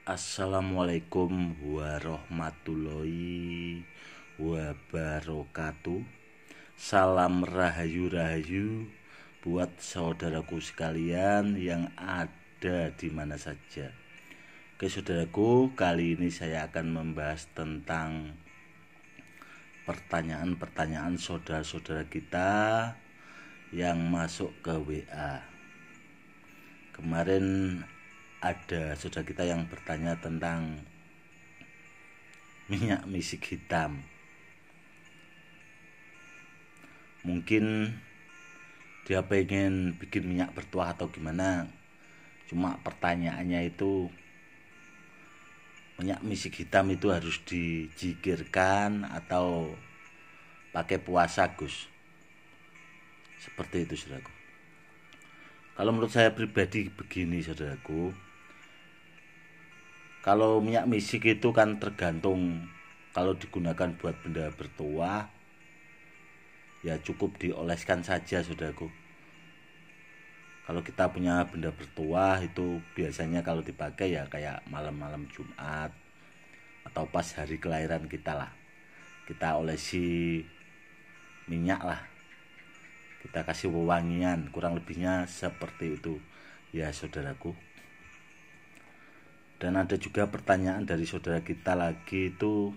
Assalamualaikum warahmatullahi wabarakatuh. Salam rahayu-rahayu buat saudaraku sekalian yang ada di mana saja. Oke saudaraku, kali ini saya akan membahas tentang pertanyaan-pertanyaan saudara-saudara kita yang masuk ke WA. Kemarin ada saudara kita yang bertanya tentang minyak misik hitam. Mungkin dia pengen bikin minyak bertuah atau gimana. Cuma pertanyaannya itu, minyak misik hitam itu harus dijikirkan atau pakai puasa, Gus? Seperti itu, saudaraku. Kalau menurut saya pribadi begini, saudaraku. Kalau minyak misik itu kan tergantung, kalau digunakan buat benda bertuah ya cukup dioleskan saja, saudaraku. Kalau kita punya benda bertuah itu biasanya kalau dipakai ya kayak malam-malam Jumat atau pas hari kelahiran kita lah, kita olesi minyak lah, kita kasih wewangian, kurang lebihnya seperti itu ya saudaraku. Dan ada juga pertanyaan dari saudara kita lagi, itu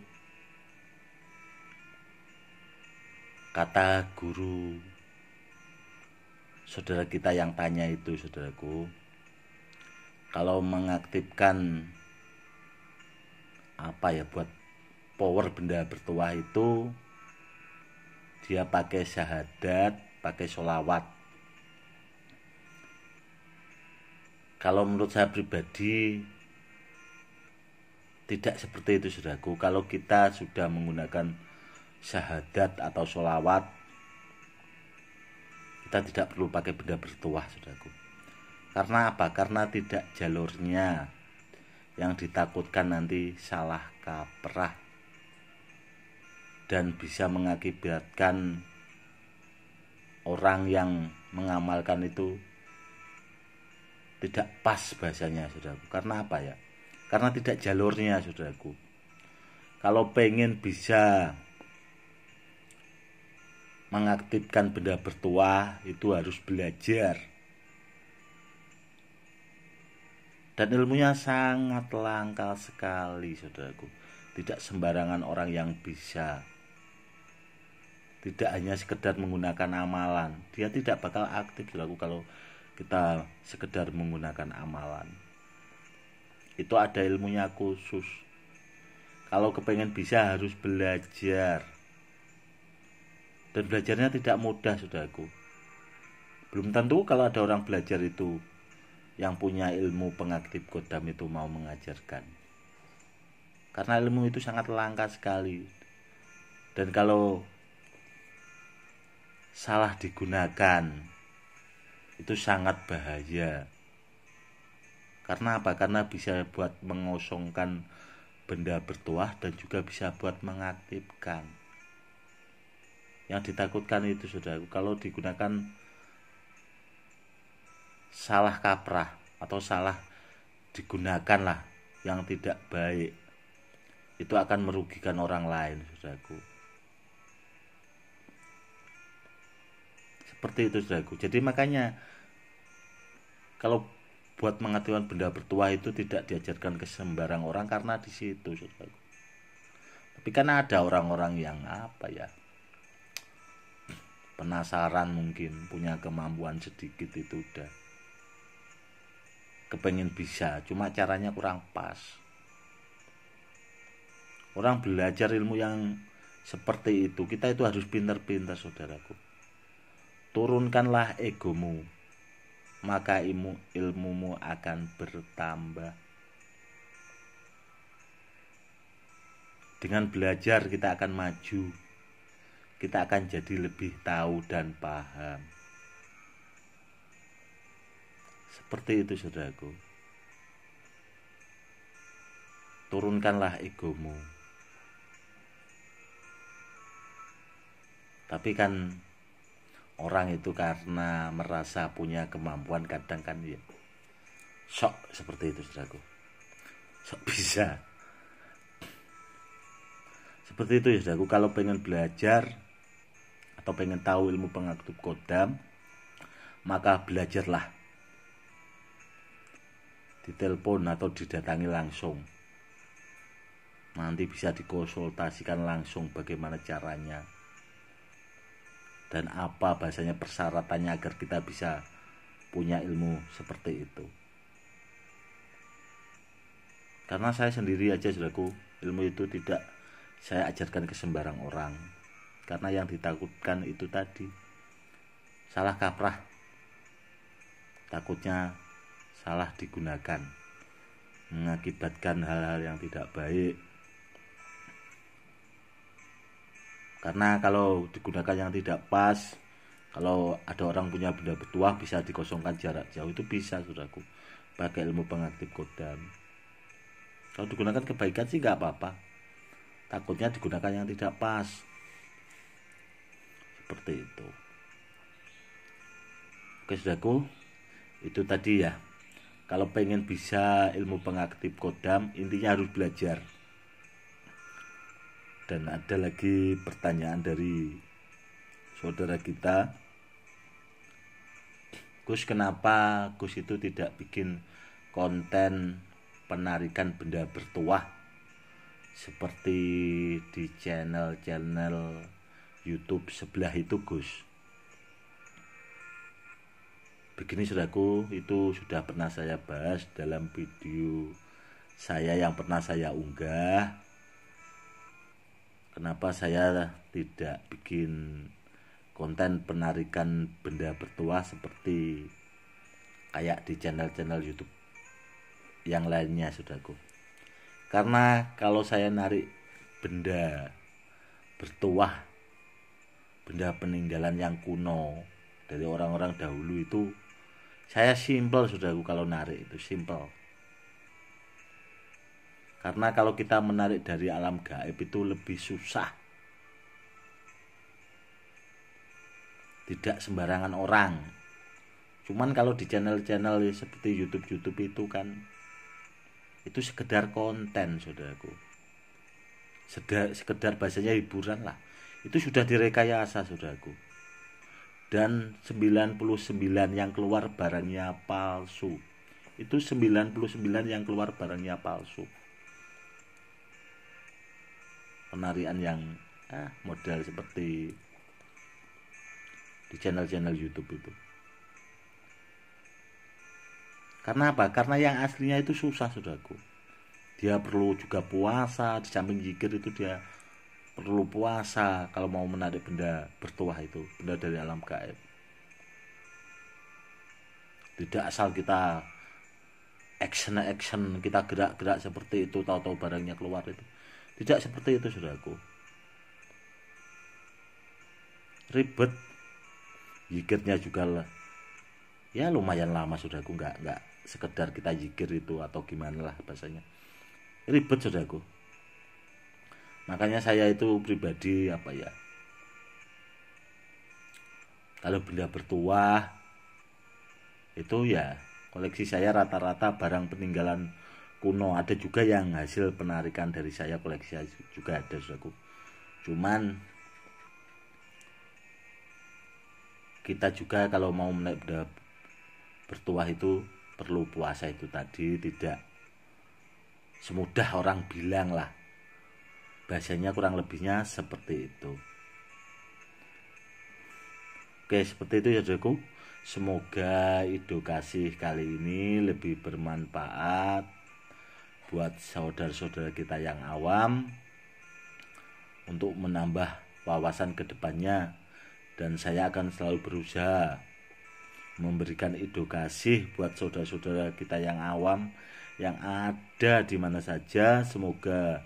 kata guru saudara kita yang tanya itu, saudaraku, kalau mengaktifkan buat power benda bertuah itu dia pakai syahadat, pakai sholawat. Kalau menurut saya pribadi tidak seperti itu, saudaraku. Kalau kita sudah menggunakan syahadat atau sholawat, kita tidak perlu pakai benda bertuah, saudaraku. Karena apa? Karena tidak jalurnya, yang ditakutkan nanti salah kaprah dan bisa mengakibatkan orang yang mengamalkan itu tidak pas bahasanya, saudaraku. Karena apa ya? Karena tidak jalurnya, saudaraku. Kalau pengen bisa mengaktifkan benda bertuah itu harus belajar, dan ilmunya sangat langka sekali, saudaraku. Tidak sembarangan orang yang bisa. Tidak hanya sekedar menggunakan amalan, dia tidak bakal aktif, saudaraku, kalau kita sekedar menggunakan amalan. Itu ada ilmunya khusus. Kalau kepengen bisa harus belajar, dan belajarnya tidak mudah, saudaraku. Belum tentu kalau ada orang belajar itu yang punya ilmu pengaktif kodam itu mau mengajarkan, karena ilmu itu sangat langka sekali. Dan kalau salah digunakan itu sangat bahaya. Karena apa? Karena bisa buat mengosongkan benda bertuah dan juga bisa buat mengaktifkan. Yang ditakutkan itu, saudaraku, kalau digunakan salah kaprah atau salah digunakan lah yang tidak baik, itu akan merugikan orang lain, saudaraku. Seperti itu, saudaraku. Jadi makanya kalau buat mengaktifkan benda bertuah itu tidak diajarkan ke sembarang orang, karena di situ, saudaraku. Tapi kan ada orang-orang yang penasaran, mungkin punya kemampuan sedikit, itu udah kepengen bisa, cuma caranya kurang pas. Orang belajar ilmu yang seperti itu, kita itu harus pintar-pintar, saudaraku. Turunkanlah egomu, maka ilmumu akan bertambah. Dengan belajar kita akan maju, kita akan jadi lebih tahu dan paham. Seperti itu, saudaraku. Turunkanlah egomu. Tapi kan orang itu karena merasa punya kemampuan kadang kan ya sok seperti itu, saudaraku. sok bisa. Seperti itu ya saudaraku. Kalau pengen belajar atau pengen tahu ilmu pengaktif kodam, maka belajarlah, ditelepon atau didatangi langsung. Nanti bisa dikonsultasikan langsung bagaimana caranya dan apa bahasanya persyaratannya agar kita bisa punya ilmu seperti itu. Karena saya sendiri aja saudaraku, ilmu itu tidak saya ajarkan ke sembarang orang. Karena yang ditakutkan itu tadi, salah kaprah. Takutnya salah digunakan, mengakibatkan hal-hal yang tidak baik. Karena kalau digunakan yang tidak pas, kalau ada orang punya benda bertuah bisa dikosongkan jarak jauh, itu bisa saudaraku, pakai ilmu pengaktif kodam. Kalau digunakan kebaikan sih nggak apa-apa, takutnya digunakan yang tidak pas, seperti itu. Oke saudaraku, itu tadi ya. Kalau pengen bisa ilmu pengaktif kodam, intinya harus belajar. Dan ada lagi pertanyaan dari saudara kita, Gus, kenapa Gus itu tidak bikin konten penarikan benda bertuah seperti di channel-channel YouTube sebelah itu, Gus? Begini saudaraku, itu sudah pernah saya bahas dalam video saya yang pernah saya unggah. Kenapa saya tidak bikin konten penarikan benda bertuah seperti kayak di channel-channel YouTube yang lainnya saudaraku? Karena kalau saya narik benda bertuah, benda peninggalan yang kuno dari orang-orang dahulu itu, saya simple saudaraku. Kalau narik itu simple. Karena kalau kita menarik dari alam gaib itu lebih susah. Tidak sembarangan orang. Cuman kalau di channel-channel seperti YouTube itu kan, itu sekedar konten saudaraku. Sekedar bahasanya hiburan lah. Itu sudah direkayasa saudaraku. Dan 99 yang keluar barangnya palsu. Itu 99 yang keluar barangnya palsu. Penarian yang model seperti di channel-channel YouTube itu. Karena apa? Karena yang aslinya itu susah saudaraku. Dia perlu juga puasa, di samping zikir itu dia perlu puasa kalau mau menarik benda bertuah itu, benda dari alam gaib. Tidak asal kita action kita gerak-gerak seperti itu, tahu-tahu barangnya keluar itu. Tidak seperti itu saudaraku. Ribet. Zikirnya juga lah, ya lumayan lama saudaraku, nggak sekedar kita zikir itu atau gimana lah bahasanya. Ribet saudaraku. Makanya saya itu pribadi kalau benda bertuah itu ya koleksi saya rata-rata barang peninggalan kuno. Ada juga yang hasil penarikan dari saya, koleksi saya juga ada saudaraku. Cuman kita juga kalau mau menaik benda bertuah itu perlu puasa itu tadi. Tidak semudah orang bilang lah, bahasanya kurang lebihnya seperti itu. Oke, seperti itu ya saudaraku. Semoga edukasi kali ini lebih bermanfaat buat saudara-saudara kita yang awam untuk menambah wawasan kedepannya. Dan saya akan selalu berusaha memberikan edukasi buat saudara-saudara kita yang awam yang ada di mana saja. Semoga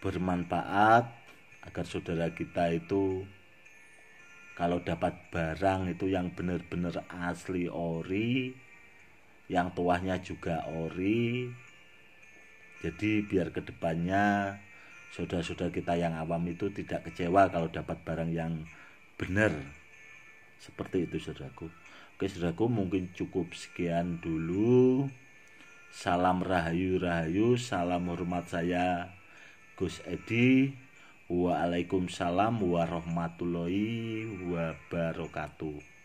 bermanfaat agar saudara kita itu kalau dapat barang itu yang benar-benar asli ori, yang tuahnya juga ori. Jadi biar kedepannya saudara-saudara kita yang awam itu tidak kecewa kalau dapat barang yang benar. Seperti itu saudaraku. Oke saudaraku, mungkin cukup sekian dulu Salam rahayu, salam hormat saya Gus Edi. Waalaikumsalam warahmatullahi wabarakatuh.